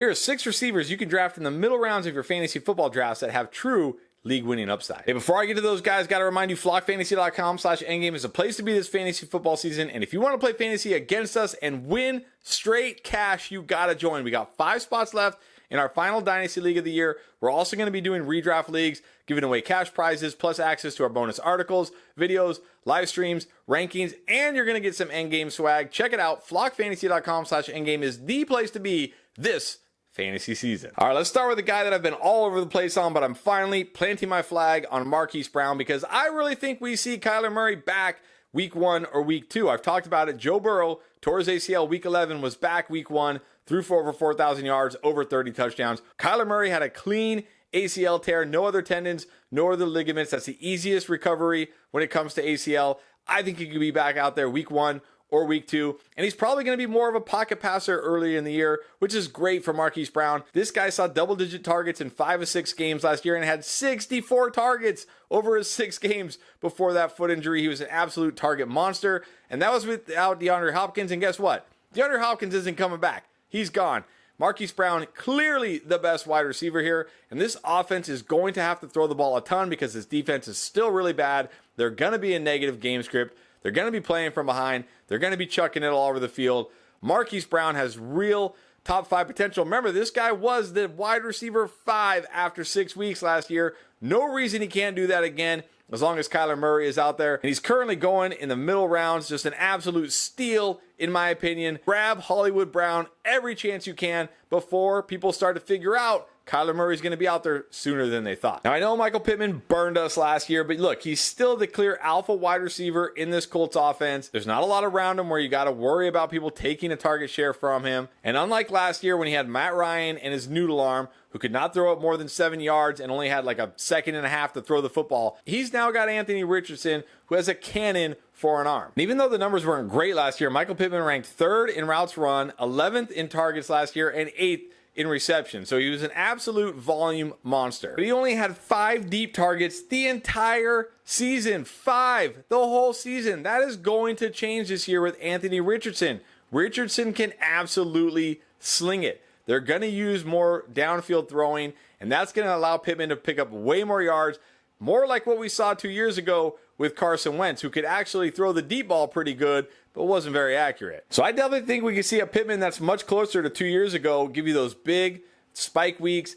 Here are 6 receivers you can draft in the middle rounds of your fantasy football drafts that have true league-winning upside. Hey, before I get to those guys, got to remind you, flockfantasy.com/endgame is a place to be this fantasy football season. And if you want to play fantasy against us and win straight cash, you got to join. We got 5 spots left in our final Dynasty League of the year. We're also going to be doing redraft leagues, giving away cash prizes, plus access to our bonus articles, videos, live streams, rankings, and you're going to get some endgame swag. Check it out. flockfantasy.com/endgame is the place to be this fantasy season. All right, let's start with the guy that I've been all over the place on, but I'm finally planting my flag on Marquise Brown because I really think we see Kyler Murray back week 1 or week 2. I've talked about it. Joe Burrow tore his ACL week 11, was back week 1, threw for over 4,000 yards, over 30 touchdowns. Kyler Murray had a clean ACL tear, no other tendons, no other ligaments. That's the easiest recovery when it comes to ACL. I think he could be back out there week 1 or week 2, and he's probably going to be more of a pocket passer early in the year, which is great for Marquise Brown. This guy saw double-digit targets in 5 of 6 games last year and had 64 targets over his 6 games before that foot injury. He was an absolute target monster, and that was without DeAndre Hopkins, and guess what? DeAndre Hopkins isn't coming back. He's gone. Marquise Brown, clearly the best wide receiver here, and this offense is going to have to throw the ball a ton because this defense is still really bad. They're going to be a negative game script. They're going to be playing from behind. They're going to be chucking it all over the field. Marquise Brown has real top 5 potential. Remember, this guy was the wide receiver 5 after 6 weeks last year. No reason he can't do that again as long as Kyler Murray is out there. And he's currently going in the middle rounds. Just an absolute steal, in my opinion. Grab Hollywood Brown every chance you can before people start to figure out Kyler Murray's going to be out there sooner than they thought. Now, I know Michael Pittman burned us last year, but look, he's still the clear alpha wide receiver in this Colts offense. There's not a lot around him where you got to worry about people taking a target share from him. And unlike last year when he had Matt Ryan and his noodle arm, who could not throw it more than 7 yards and only had like a second and a half to throw the football, he's now got Anthony Richardson, who has a cannon for an arm. And even though the numbers weren't great last year, Michael Pittman ranked 3rd in routes run, 11th in targets last year, and 8th in reception. So he was an absolute volume monster. But he only had 5 deep targets the entire season. 5 the whole season. That is going to change this year with Anthony Richardson. Richardson can absolutely sling it. They're going to use more downfield throwing, and that's going to allow Pittman to pick up way more yards, more like what we saw 2 years ago with Carson Wentz, who could actually throw the deep ball pretty good, but wasn't very accurate. So I definitely think we can see a Pittman that's much closer to 2 years ago, give you those big spike weeks,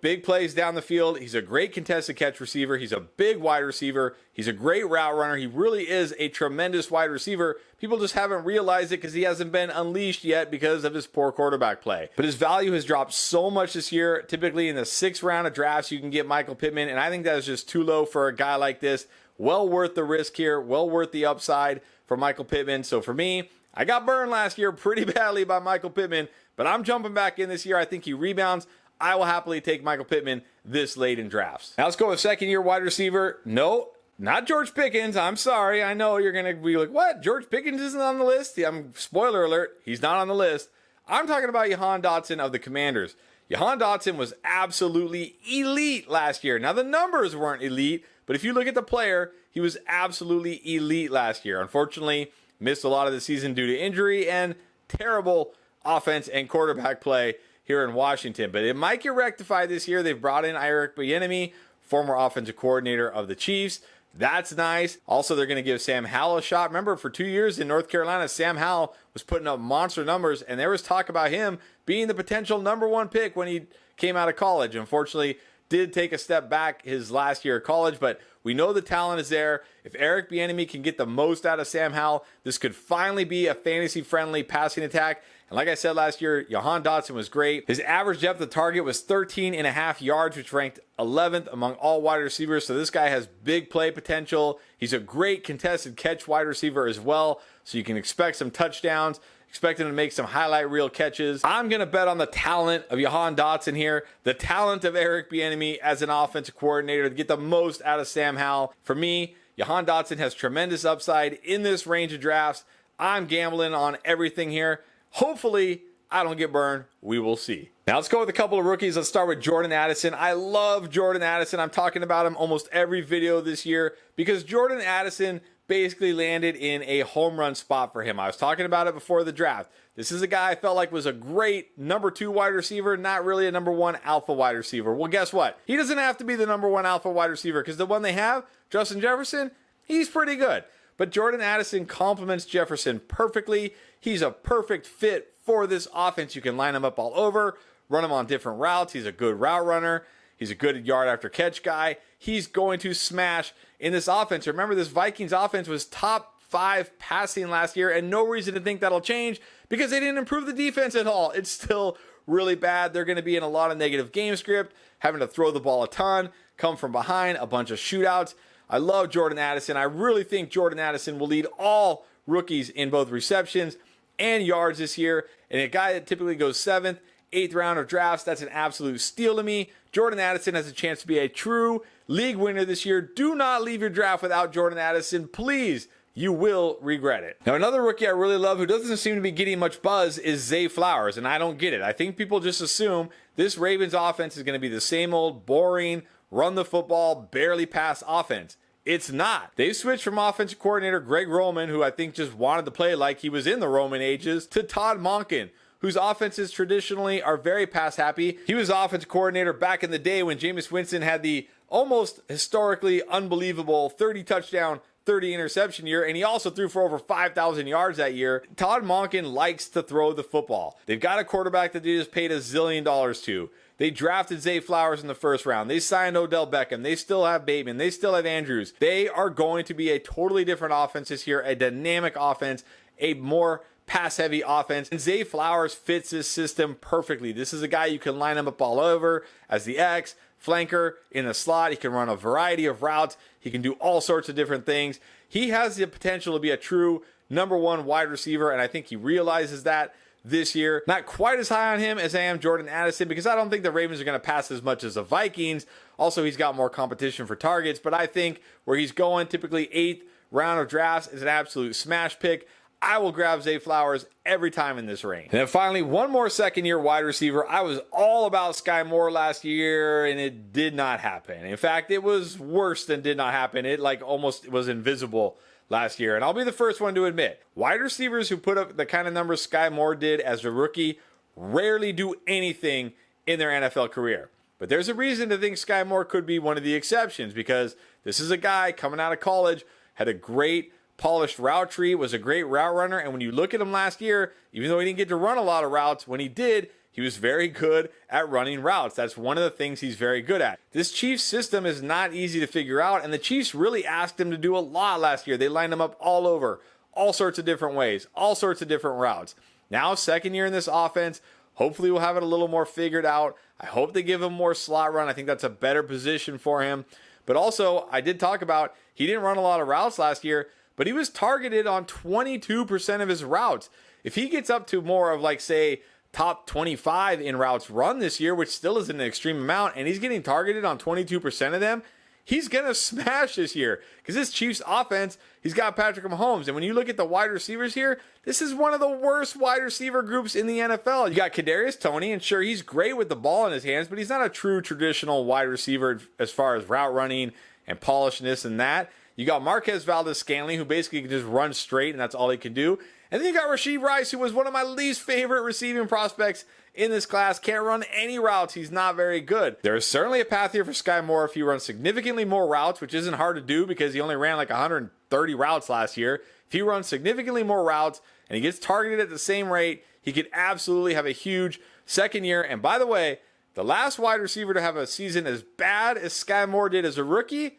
big plays down the field. He's a great contested catch receiver. He's a big wide receiver. He's a great route runner. He really is a tremendous wide receiver. People just haven't realized it because he hasn't been unleashed yet because of his poor quarterback play. But his value has dropped so much this year. Typically in the 6th round of drafts, you can get Michael Pittman, and I think that is just too low for a guy like this. Well worth the risk here. Well worth the upside for Michael Pittman. So for me, I got burned last year pretty badly by Michael Pittman, but I'm jumping back in this year. I think he rebounds. I will happily take Michael Pittman this late in drafts. Now let's go with 2nd-year wide receiver. No, not George Pickens. I'm sorry. I know you're going to be like, what? George Pickens isn't on the list? Spoiler alert, he's not on the list. I'm talking about Johan Dotson of the Commanders. Johan Dotson was absolutely elite last year. Now the numbers weren't elite, but if you look at the player, he was absolutely elite last year. Unfortunately, missed a lot of the season due to injury and terrible offense and quarterback play here in Washington. But it might get rectified this year. They've brought in Eric Bieniemy, former offensive coordinator of the Chiefs. That's nice. Also, they're going to give Sam Howell a shot. Remember, for 2 years in North Carolina, Sam Howell was putting up monster numbers, and there was talk about him being the potential #1 pick when he came out of college. Unfortunately, did take a step back his last year of college, but we know the talent is there. If Eric Bieniemy can get the most out of Sam Howell, this could finally be a fantasy-friendly passing attack. And like I said last year, Johan Dotson was great. His average depth of target was 13.5 yards, which ranked 11th among all wide receivers. So this guy has big play potential. He's a great contested catch wide receiver as well. So you can expect some touchdowns. Expect him to make some highlight reel catches. I'm going to bet on the talent of Johan Dotson here, the talent of Eric Bieniemy as an offensive coordinator to get the most out of Sam Howell. For me, Johan Dotson has tremendous upside in this range of drafts. I'm gambling on everything here. Hopefully, I don't get burned. We will see. Now, let's go with a couple of rookies. Let's start with Jordan Addison. I love Jordan Addison. I'm talking about him almost every video this year because Jordan Addison basically landed in a home run spot for him. I was talking about it before the draft. This is a guy I felt like was a great number 2 wide receiver, not really a number 1 alpha wide receiver. Well, guess what? He doesn't have to be the number 1 alpha wide receiver because the one they have, Justin Jefferson, he's pretty good. But Jordan Addison complements Jefferson perfectly. He's a perfect fit for this offense. You can line him up all over, run him on different routes. He's a good route runner. He's a good yard after catch guy. He's going to smash in this offense. Remember, this Vikings offense was top 5 passing last year, and no reason to think that'll change because they didn't improve the defense at all. It's still really bad. They're going to be in a lot of negative game script, having to throw the ball a ton, come from behind, a bunch of shootouts. I love Jordan Addison. I really think Jordan Addison will lead all rookies in both receptions and yards this year. And a guy that typically goes 7th, 8th round of drafts, that's an absolute steal to me. Jordan Addison has a chance to be a true league winner this year. Do not leave your draft without Jordan Addison, please. You will regret it. Now, another rookie I really love who doesn't seem to be getting much buzz is Zay Flowers, and I don't get it. I think people just assume this Ravens offense is going to be the same old boring, run the football, barely pass offense. It's not. They've switched from offensive coordinator Greg Roman, who I think just wanted to play like he was in the Roman ages, to Todd Monken, whose offenses traditionally are very pass happy. He was offensive coordinator back in the day when Jameis Winston had the almost historically unbelievable 30 touchdown, 30 interception year, and he also threw for over 5,000 yards that year. Todd Monken likes to throw the football. They've got a quarterback that they just paid $1 zillion to. They drafted Zay Flowers in the first round. They signed Odell Beckham. They still have Bateman. They still have Andrews. They are going to be a totally different offense this year, a dynamic offense, a more pass-heavy offense. And Zay Flowers fits this system perfectly. This is a guy you can line him up all over as the X, flanker, in the slot. He can run a variety of routes. He can do all sorts of different things. He has the potential to be a true number 1 wide receiver, and I think he realizes that this year. Not quite as high on him as I am Jordan Addison because I don't think the Ravens are going to pass as much as the Vikings. Also, he's got more competition for targets, but I think where he's going, typically 8th round of drafts, is an absolute smash pick. I will grab Zay Flowers every time in this range. And then finally, one more second-year wide receiver. I was all about Sky Moore last year, and it did not happen. In fact, it was worse than did not happen. It almost was invisible last year. And I'll be the first one to admit, wide receivers who put up the kind of numbers Sky Moore did as a rookie rarely do anything in their NFL career. But there's a reason to think Sky Moore could be one of the exceptions because this is a guy coming out of college, had a great polished route tree, was a great route runner, and when you look at him last year, even though he didn't get to run a lot of routes, when he did, he was very good at running routes. That's one of the things he's very good at. This Chiefs system is not easy to figure out, and the Chiefs really asked him to do a lot last year. They lined him up all over, all sorts of different ways, all sorts of different routes. Now, second year in this offense, hopefully we'll have it a little more figured out. I hope they give him more slot run. I think that's a better position for him. But also, I did talk about he didn't run a lot of routes last year, but he was targeted on 22% of his routes. If he gets up to more of say, top 25 in routes run this year, which still isn't an extreme amount, and he's getting targeted on 22% of them, he's going to smash this year. Because this Chiefs offense, he's got Patrick Mahomes. And when you look at the wide receivers here, this is one of the worst wide receiver groups in the NFL. You got Kadarius Toney, and sure, he's great with the ball in his hands, but he's not a true traditional wide receiver as far as route running and polishedness and that. You got Marquez Valdez-Scantling, who basically can just run straight, and that's all he can do. And then you got Rashee Rice, who was one of my least favorite receiving prospects in this class. Can't run any routes. He's not very good. There is certainly a path here for Sky Moore if he runs significantly more routes, which isn't hard to do because he only ran 130 routes last year. If he runs significantly more routes and he gets targeted at the same rate, he could absolutely have a huge second year. And by the way, the last wide receiver to have a season as bad as Sky Moore did as a rookie,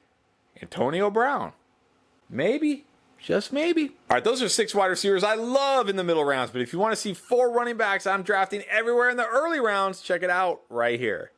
Antonio Brown. Maybe. Just maybe. All right, those are 6 wide receivers I love in the middle rounds. But if you want to see 4 running backs I'm drafting everywhere in the early rounds, check it out right here.